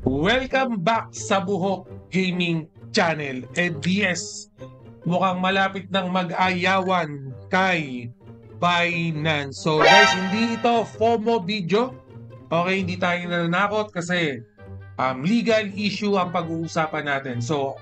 Welcome back sa Buhok Gaming Channel. DS, mukhang malapit ng mag-ayawan kay Binance. So guys, hindi ito FOMO video. Okay, hindi tayo nananakot kasi legal issue ang pag-uusapan natin. So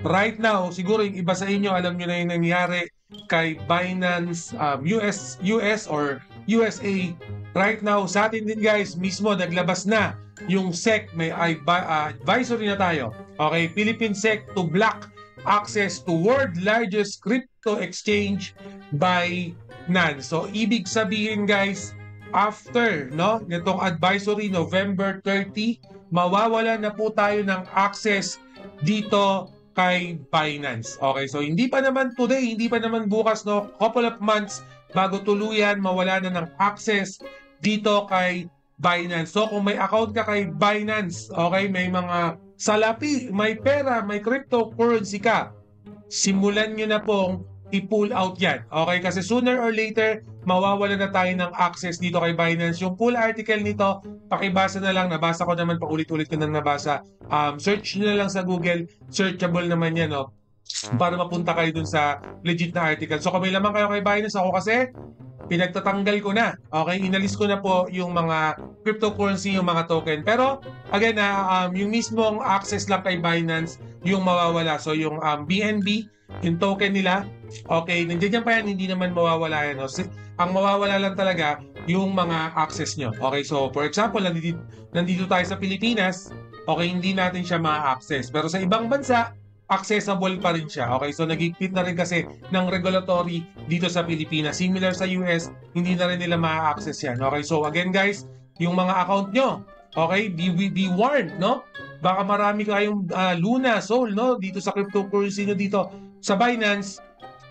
right now, siguro yung iba sa inyo alam nyo na yung nangyari kay Binance US or USA. Right now, sa atin din guys, mismo naglabas na yung SEC, may advisory na tayo. Okay, Philippine SEC to block access to world largest crypto exchange by Binance. So, ibig sabihin guys, after nitong advisory November 30, mawawala na po tayo ng access dito kay Binance. Okay, so hindi pa naman today, hindi pa naman bukas, couple of months bago tuluyan mawala na ng access dito kay Binance. So kung may account ka kay Binance, okay, may mga salapi, may pera, may cryptocurrency ka, simulan nyo na pong i-pull out yan. Okay, kasi sooner or later, mawawala na tayo ng access dito kay Binance. Yung full article nito, pakibasa na lang, nabasa ko naman, paulit-ulit ko nang nabasa. Search nyo na lang sa Google, searchable naman yan, para mapunta kayo dun sa legit na article. So kung may lamang kayo kay Binance, ako kasi, pinagtatanggal ko na. Okay, inalis ko na po yung mga cryptocurrency, yung mga token. Pero again, yung mismong access lang kay Binance yung mawawala. So yung BNB, yung token nila, okay, nandiyan pa yan, hindi naman mawawala yan. Ang mawawala lang talaga yung mga access nyo. Okay, so for example, nandito tayo sa Pilipinas, okay, hindi natin siya ma-access. Pero sa ibang bansa, accessible pa rin siya. Okay, so nagigpit na rin kasi ng regulatory dito sa Pilipinas. Similar sa US, hindi na rin nila ma-access yan. Okay, so again guys, yung mga account nyo, okay, be warned, Baka marami kayong Luna, Sol, dito sa cryptocurrency nyo dito sa Binance.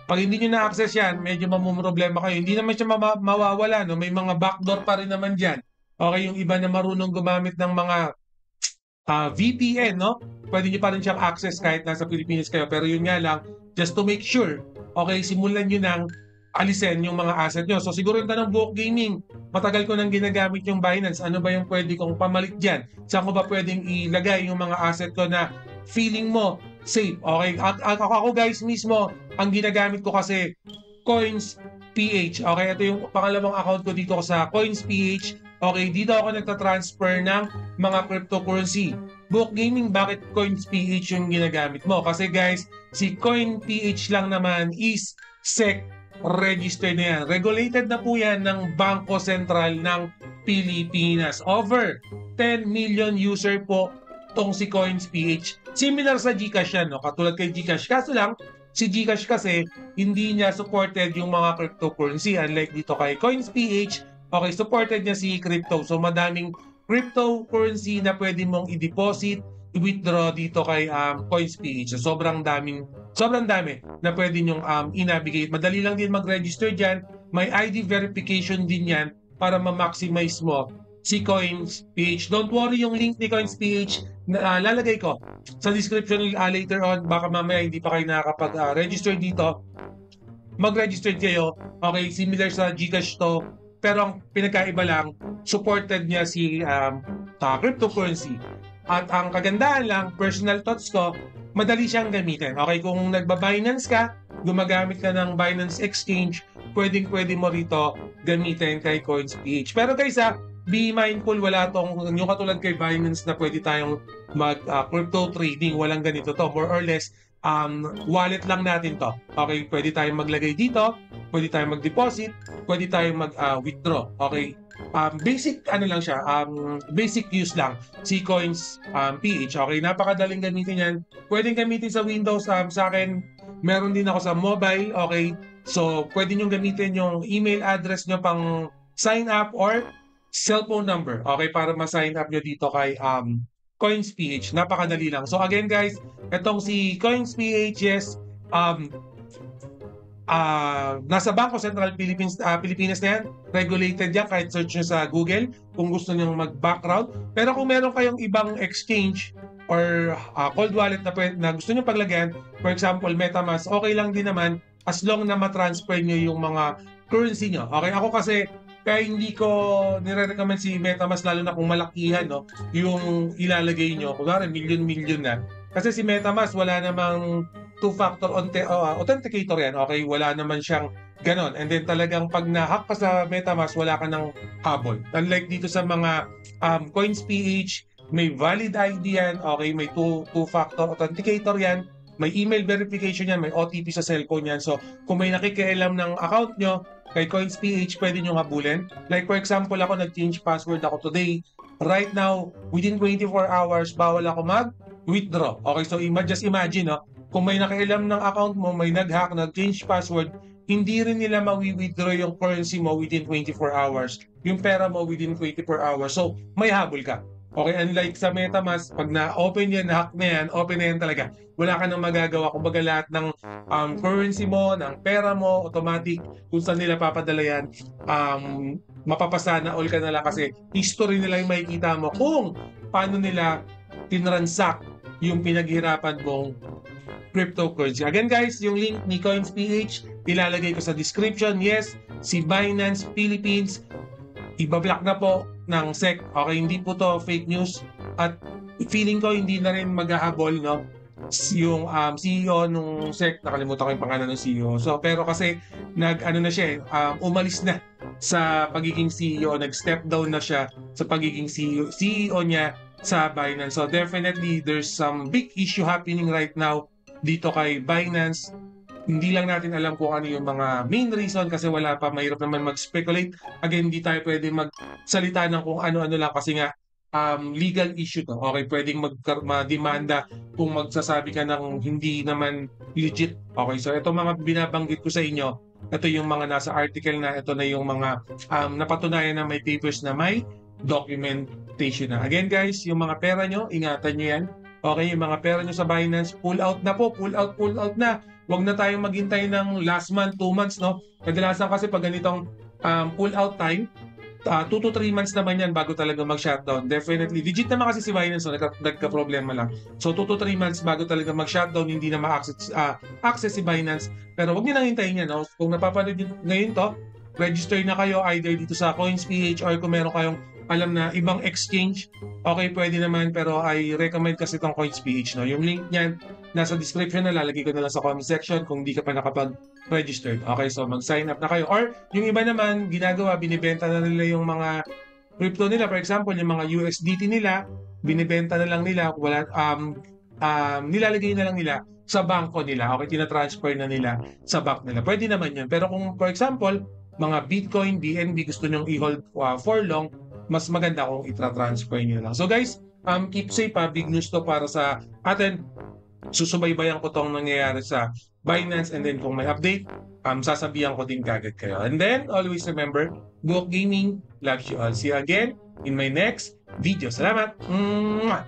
Pag hindi nyo na-access yan, medyo mamumroblema kayo. Hindi naman siya mawawala, May mga backdoor pa rin naman dyan. Okay, yung iba na marunong gumamit ng mga VPN, Pwede nyo pa rin siyang access kahit nasa Pilipinas kayo. Pero yun nga lang, just to make sure, okay, simulan nyo nang alisin yung mga asset nyo. So siguro yung tanong, Buhok Gaming, matagal ko nang ginagamit yung Binance. Ano ba yung pwede kong pamalit dyan? Saan ko ba pwedeng ilagay yung mga asset ko na feeling mo safe? Okay, ako guys mismo, ang ginagamit ko kasi Coins PH. Okay, ito yung pangalawang account ko dito sa Coins PH. Okay, dito ako nagtatransfer ng mga cryptocurrency. Buhok Gaming, bakit Coins PH yung ginagamit mo? Kasi guys, si Coin PH lang naman is SEC registered na yan. Regulated na po yan ng Bangko Sentral ng Pilipinas. Over 10 million user po tong si Coins PH. Similar sa GCash yan, katulad kay GCash. Kaso lang, si GCash kasi hindi niya supported yung mga cryptocurrency. Unlike dito kay Coins PH, okay, supported niya si crypto. So madaming cryptocurrency na pwede mong i-deposit, i-withdraw dito kay Coins PH. So sobrang dami na pwede nyong i-navigate. Madali lang din mag-register dyan. May ID verification din yan para ma-maximize mo si Coins PH. Don't worry, yung link ni Coins PH lalagay ko sa description later on. Baka mamaya hindi pa kayo nakakapag-register dito. Mag-register kayo. Okay, similar sa GCash to. Pero ang pinagkaiba lang, supported niya si cryptocurrency. At ang kagandahan lang, personal thoughts ko, madali siyang gamitin. Okay, kung nagba-Binance ka, gumagamit ka ng Binance Exchange, pwedeng-pwede mo rito gamitin kay Coins PH. Pero guys, be mindful, wala tong, yung katulad kay Binance na pwede tayong mag-crypto trading, walang ganito to. More or less, wallet lang natin to. Okay, pwede tayong maglagay dito, pwede tayong mag-deposit, pwede tayong mag-withdraw. Okay, basic lang siya, basic use lang si Coins PH. Okay, napakadaling gamitin yan. Pwedeng gamitin sa Windows. Sa akin, meron din ako sa mobile. Okay, so pwede nyo gamitin yung email address nyo pang sign up or cellphone number. Okay, para ma-sign up nyo dito kay Coins PH. Napakadali lang. So again guys, itong si Coins PH, yes, nasa Bangko Sentral Pilipinas na yan. Regulated yan, kahit search nyo sa Google kung gusto nyo mag-background. Pero kung meron kayong ibang exchange or cold wallet na gusto nyo paglagyan, for example MetaMask, okay lang din naman as long na matransfer nyo yung mga currency nyo. Okay, ako kasi Kaya hindi ko nire-recommend si MetaMask lalo na kung malakihan, no, yung ilalagay nyo. Kunwari, million-million na. Kasi si MetaMask, wala namang two-factor authenticator yan. Okay, wala naman siyang ganon. And then talagang pag na-hack ka sa MetaMask, wala ka ng habol. Unlike dito sa mga CoinsPH, may valid ID yan. Okay, may two-factor authenticator yan. May email verification yan, may OTP sa cellphone yan. So, kung may nakikialam ng account nyo, kay CoinsPH, pwede nyo habulin. Like for example, ako nag-change password ako today. Right now, within 24 hours, bawal ako mag-withdraw. Okay, so just imagine, no? Kung may nakialam ng account mo, may nag-hack, nag-change password, hindi rin nila mawi-withdraw yung currency mo within 24 hours. Yung pera mo within 24 hours. So, may habol ka. Okay, unlike sa MetaMask, pag na-open yan, na-hack na yan, open na yan talaga. Wala ka nang magagawa. Kumbaga lahat ng currency mo, ng pera mo, automatic, kung saan nila papadala yan, mapapasana all ka na lang kasi history nila yung makikita mo kung paano nila tinransact yung pinaghirapan mong cryptocurrency. Again guys, yung link ni CoinsPH, ilalagay ko sa description. Yes, si Binance Philippines, ibablock na po ng SEC. Okay, hindi po to fake news. At feeling ko hindi na rin maghahabol, no? Yung CEO nung SEC, nakalimutan ko yung pangalan ng CEO. So, pero kasi na siya, umalis na sa pagiging CEO, nag-step down na siya sa pagiging CEO niya sa Binance. So, definitely, there's some big issue happening right now dito kay Binance. Hindi lang natin alam kung ano yung mga main reason kasi wala pa, mahirap naman mag-speculate. Again, hindi tayo pwede magsalita ng kung ano-ano lang kasi nga legal issue to. Okay, pwedeng mademanda kung magsasabi ka ng hindi naman legit. Okay, so ito mga binabanggit ko sa inyo, ito yung mga nasa article na, ito na yung mga napatunayan na may papers na may documentation na. Again guys, yung mga pera nyo, ingatan nyo yan. Okay, yung mga pera nyo sa Binance, pull out na po, pull out na. Huwag na tayong maghintay ng last month, 2 months, no? Kadalasan kasi pag ganitong pull out time, 2 to 3 months naman yan bago talaga mag-shutdown. Definitely, legit naman kasi si Binance, no? Nagka-problema lang. So 2 to 3 months bago talaga mag-shutdown, hindi na ma-access si Binance. Pero huwag nyo nang hintayin yan, no? Kung napapanood ngayon to, register na kayo either dito sa CoinsPH or kung meron kayong alam na ibang exchange, okay, pwede naman, pero I recommend kasi itong CoinsPH, no? Yung link niyan, nasa description na, lalagay ko na lang sa comment section kung di ka pa nakapag-registered. Okay, so mag-sign up na kayo. Or yung iba naman, ginagawa, binibenta na nila yung mga crypto nila. For example, yung mga USDT nila, binibenta na lang nila, nilalagay na lang nila sa bangko nila. Okay, tinatransfer na nila sa bank nila. Pwede naman yun. Pero kung, for example, mga Bitcoin, BNB, gusto nyong i-hold for long, mas maganda kung itra-transfer nyo lang. So guys, keep safe ha. Big news to para sa atin. Susubaybayan ko tong nangyayari sa Binance, and then kung may update, sasabihan ko din kagad kayo. And then, always remember, Buhok Gaming loves you all. See you again in my next video. Salamat! Mwah!